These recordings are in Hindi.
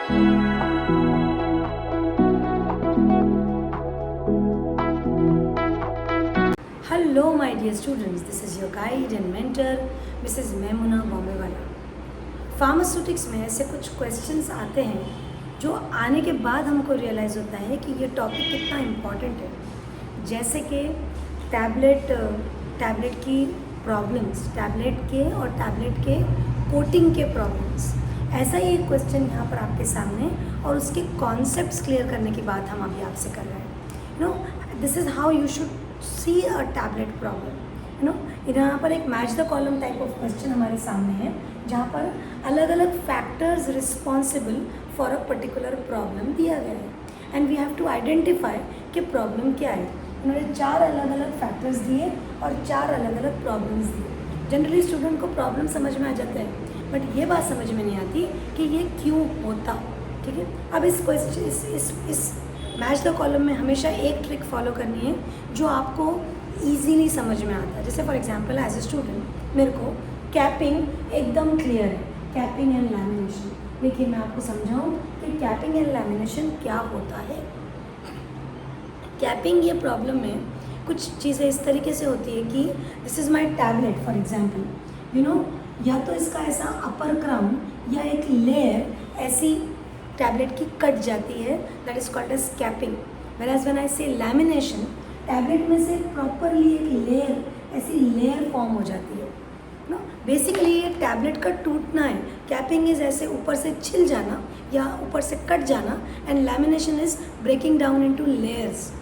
Hello my dear students, this is your guide and mentor Mrs. Memuna Bombewala। Pharmaceutics में ऐसे कुछ क्वेश्चंस आते हैं जो आने के बाद हमको रियलाइज़ होता है कि ये टॉपिक कितना इम्पॉर्टेंट है। जैसे कि टैबलेट की प्रॉब्लम्स, टैबलेट के और टैबलेट के कोटिंग के प्रॉब्लम्स। ऐसा ही एक क्वेश्चन यहाँ पर आपके सामने और उसके कॉन्सेप्ट्स क्लियर करने की बात हम अभी आपसे कर रहे हैं। You know, this is how you should see a tablet problem. You know, यहाँ पर एक match the column type of question हमारे सामने है, जहाँ पर अलग अलग factors responsible for a particular problem दिया गया है and we have to identify कि प्रॉब्लम क्या है। उन्होंने 4 अलग अलग फैक्टर्स दिए और 4 अलग अलग प्रॉब्लम्स दिए। जनरली स्टूडेंट को प्रॉब्लम समझ में आ जाता है, बट ये बात समझ में नहीं आती कि ये क्यों होता। ठीक है, अब इस क्वेश्चन इस मैच द कॉलम में हमेशा एक ट्रिक फॉलो करनी है जो आपको ईजीली समझ में आता है। जैसे for example as a student मेरे को कैपिंग एकदम क्लियर है, कैपिंग एंड लैमिनेशन। देखिए मैं आपको समझाऊं कि कैपिंग एंड लैमिनेशन क्या होता है। कैपिंग ये प्रॉब्लम में कुछ चीज़ें इस तरीके से होती है कि this is my tablet for example, you know, या तो इसका ऐसा अपर क्राउन या एक लेयर ऐसी टैबलेट की कट जाती है, that is called as capping. Whereas when I say lamination, tablet में से प्रॉपरली एक लेयर, ऐसी लेयर फॉर्म हो जाती है। नो, बेसिकली ये टैबलेट का टूटना है। कैपिंग इज ऐसे ऊपर से छिल जाना या ऊपर से कट जाना and lamination is breaking down into layers.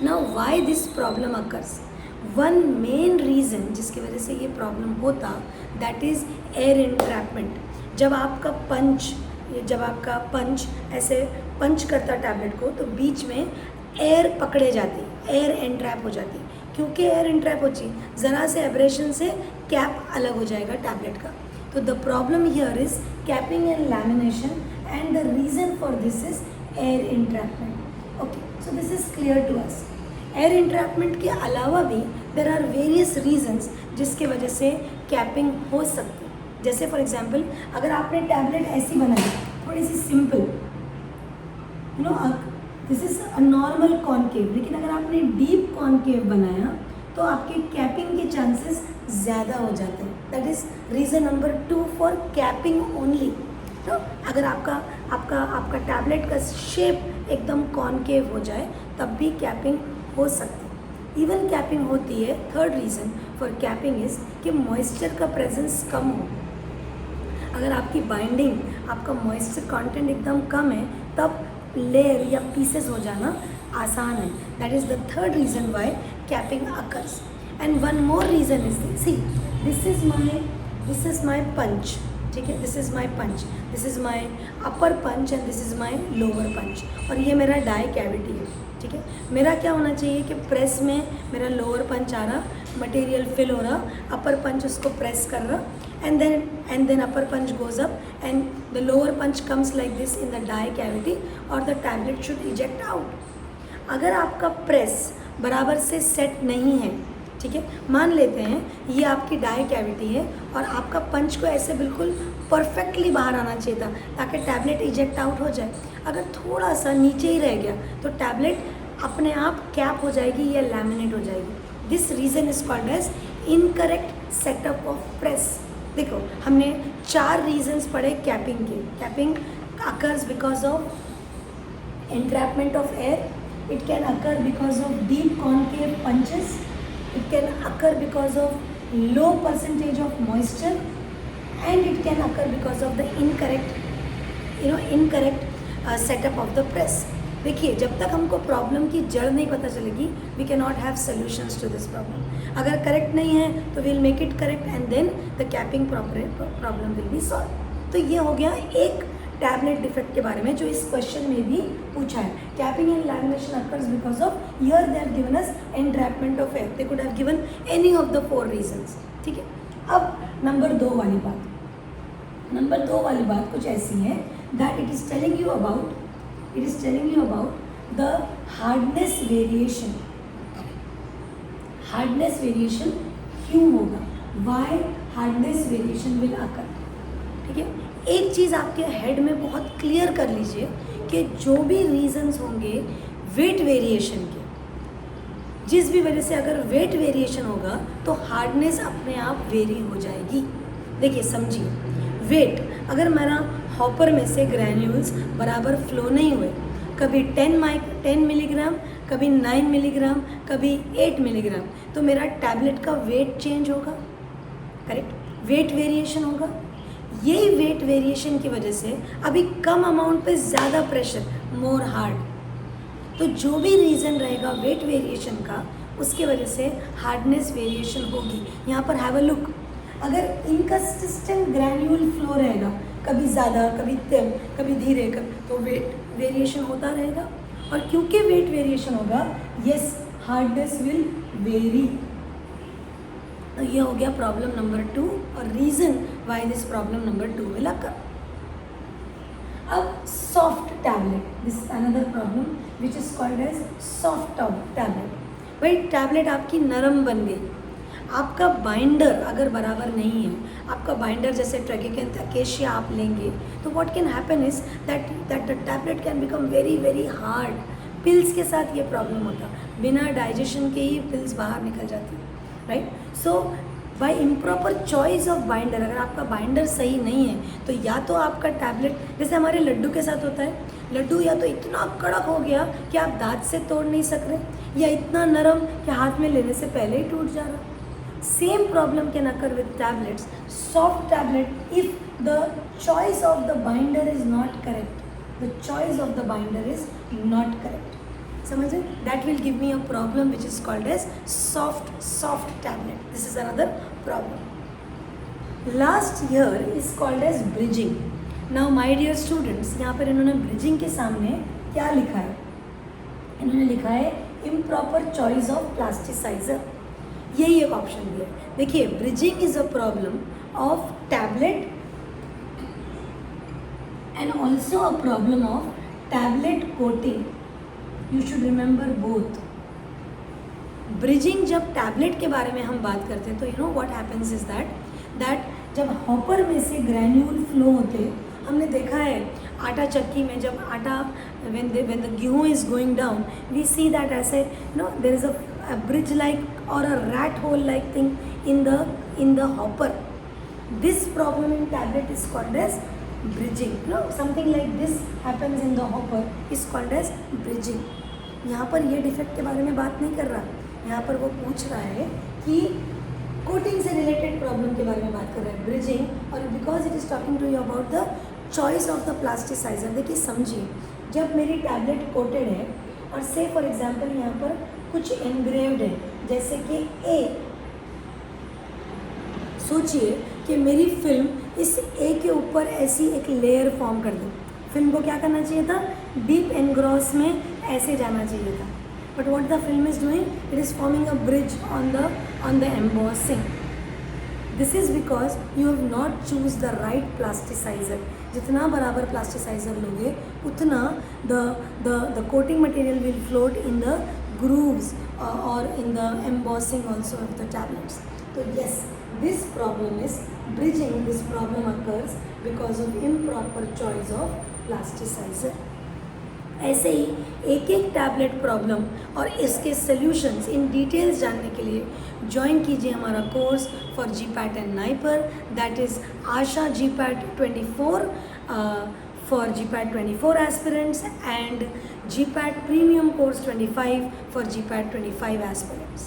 Now why this problem occurs, one main reason जिसकी वजह से ये प्रॉब्लम होता, दैट इज़ एयर एंट्रैपमेंट। जब आपका पंच ऐसे पंच करता टैबलेट को तो बीच में एयर पकड़े जाती, एयर एंट्रैप हो जाती। क्योंकि एयर एंट्रैप होती, ज़रा से एब्रेशन से कैप अलग हो जाएगा टैबलेट का। तो the problem here is capping and lamination and the reason for this is air entrapment. Okay, so this is clear to us. Air entrapment के अलावा भी देर आर वेरियस रीजंस जिसके वजह से कैपिंग हो सकती है। जैसे फॉर एग्जांपल अगर आपने टैबलेट ऐसी बनाई, थोड़ी सी simple, you know, this is a normal concave, लेकिन अगर आपने डीप कॉनकेव बनाया तो आपके कैपिंग के चांसेस ज़्यादा हो जाते हैं। That is reason number 2 for capping only. तो अगर आपका टैबलेट का शेप एकदम कॉनकेव हो जाए तब भी कैपिंग हो सकती है। इवन कैपिंग होती है, third reason for capping is कि मॉइस्चर का प्रेजेंस कम हो। अगर आपकी बाइंडिंग, आपका मॉइस्चर कंटेंट एकदम कम है तब लेयर या पीसेस हो जाना आसान है। That is the third reason why capping occurs. And one more reason is see, this is my punch. ठीक है, this is my punch, this is my upper punch and this is my lower punch, और ये मेरा डाई कैविटी है। ठीक है, मेरा क्या होना चाहिए कि प्रेस में मेरा लोअर पंच आ रहा, मटेरियल फिल हो रहा, अपर पंच उसको प्रेस कर रहा, and then upper punch goes up and the lower punch comes like this in the die cavity or the tablet should eject out. अगर आपका प्रेस बराबर से सेट नहीं है, ठीक है, मान लेते हैं ये आपकी डाई कैविटी है और आपका पंच को ऐसे बिल्कुल परफेक्टली बाहर आना चाहिए था ताकि टैबलेट इजेक्ट आउट हो जाए। अगर थोड़ा सा नीचे ही रह गया तो टैबलेट अपने आप कैप हो जाएगी या लैमिनेट हो जाएगी। This reason is called as incorrect setup of press. देखो हमने 4 रीजंस पढ़े कैपिंग के। Capping occurs because of entrapment of air, it can occur because of deep concave punches, it can occur because of low percentage of moisture and it can occur because of the incorrect setup of the press. देखिए जब तक हमको प्रॉब्लम की जड़ नहीं पता चलेगी we can not have solutions to this problem. अगर करेक्ट नहीं है तो will make it correct and then the capping problem will be solve. तो ये हो गया एक टैबलेट डिफेक्ट के बारे में जो इस क्वेश्चन में भी पूछा है। Capping and lamination occurs because of, here they have given us entrapment of air, they could have given any of the 4 reasons. ठीक है, अब नंबर 2 वाली बात कुछ ऐसी है that it is telling you about the hardness variation क्यों होगा, why hardness variation will occur। ठीक है। एक चीज़ आपके हेड में बहुत क्लियर कर लीजिए कि जो भी रीजंस होंगे वेट वेरिएशन के, जिस भी वजह से अगर वेट वेरिएशन होगा तो हार्डनेस अपने आप वेरी हो जाएगी। देखिए समझिए, वेट अगर मेरा हॉपर में से ग्रैन्यूल्स बराबर फ्लो नहीं हुए, कभी 10 मिलीग्राम, कभी 9 मिलीग्राम, कभी 8 मिलीग्राम, तो मेरा टैबलेट का वेट चेंज होगा, करेक्ट, वेट वेरिएशन होगा। यही वेट वेरिएशन की वजह से अभी कम अमाउंट पे ज़्यादा प्रेशर, मोर हार्ड, तो जो भी रीज़न रहेगा वेट वेरिएशन का, उसके वजह से हार्डनेस वेरिएशन होगी। यहाँ पर हैव अ लुक, अगर इनकंसिस्टेंट ग्रैन्यूल फ्लो रहेगा, कभी ज़्यादा, कभी कम, कभी धीरे, तो वेट वेरिएशन होता रहेगा। और क्योंकि वेट वेरिएशन होगा, यस, हार्डनेस विल वेरी। तो ये हो गया प्रॉब्लम नंबर 2 और reason why this problem number 2 will occur. अब soft tablet, this is another problem which is called as soft tablet. भाई टैबलेट आपकी नरम बन गई, आपका बाइंडर अगर बराबर नहीं है, आपका बाइंडर जैसे ट्रेगिकेंथ अकेशिया आप लेंगे, तो what can happen is that the tablet can become very very hard. Pills के साथ ये प्रॉब्लम होता, बिना डाइजेशन के ही पिल्स बाहर निकल जाती, right. So by improper choice of binder, अगर आपका बाइंडर सही नहीं है तो या तो आपका टैबलेट, जैसे हमारे लड्डू के साथ होता है, लड्डू या तो इतना कड़क हो गया कि आप दांत से तोड़ नहीं सक रहे, या इतना नरम कि हाथ में लेने से पहले ही टूट जा रहा। Same problem can occur with tablets. Soft tablet, if the choice of the binder is not correct, the choice of the binder is not correct, समझे, that will give me a problem which is called as soft tablet. This is another problem. Last here is called as bridging. Now my dear students, यहाँ पर इन्होंने bridging के सामने क्या लिखा है, इन्होंने लिखा है improper choice of plasticizer। यही एक ऑप्शन दिया है। देखिए, bridging is a problem of tablet and also a problem of tablet coating. You should remember both. Bridging, जब टैबलेट के बारे में हम बात करते हैं तो you know what happens is that जब हॉपर में से ग्रैन्यूल फ्लो होते, हमने देखा है आटा चक्की में, जब आटा when the गेहूँ is going down, we see that ऐसे you know there is a bridge like और a rat hole like thing in the hopper. This problem in tablet is called as bridging. No, something like this happens in the hopper is called as bridging. यहाँ पर ये डिफेक्ट के बारे में बात नहीं कर रहा, यहाँ पर वो पूछ रहा है कि कोटिंग से रिलेटेड प्रॉब्लम के बारे में बात कर रहा है, ब्रिजिंग। और because it is talking to you about the choice of the plasticizer. देखिए समझिए, जब मेरी टैबलेट कोटेड है और से फॉर एग्जाम्पल यहाँ पर कुछ एनग्रेव्ड है, जैसे कि ए, सोचिए कि मेरी फिल्म इस ए के ऊपर ऐसी एक लेयर फॉर्म कर दे। फिल्म को क्या करना चाहिए था, डीप एनग्रॉस में ऐसे जाना चाहिए था, but what the film is doing, it is forming a bridge on the embossing. This is because you have not choose the right plasticizer. जितना बराबर प्लास्टिसाइजर लोगे उतना the coating material will float in the grooves or in the embossing also of the tablets. So yes, this problem is bridging. This problem occurs because of improper choice of plasticizer. ऐसे ही एक एक टैबलेट प्रॉब्लम और इसके सॉल्यूशंस इन डिटेल्स जानने के लिए ज्वाइन कीजिए हमारा course for GPAT and NIPER, that is Asha GPAT 24 for GPAT 24 aspirants and GPAT Premium Course 25 for GPAT 25 aspirants.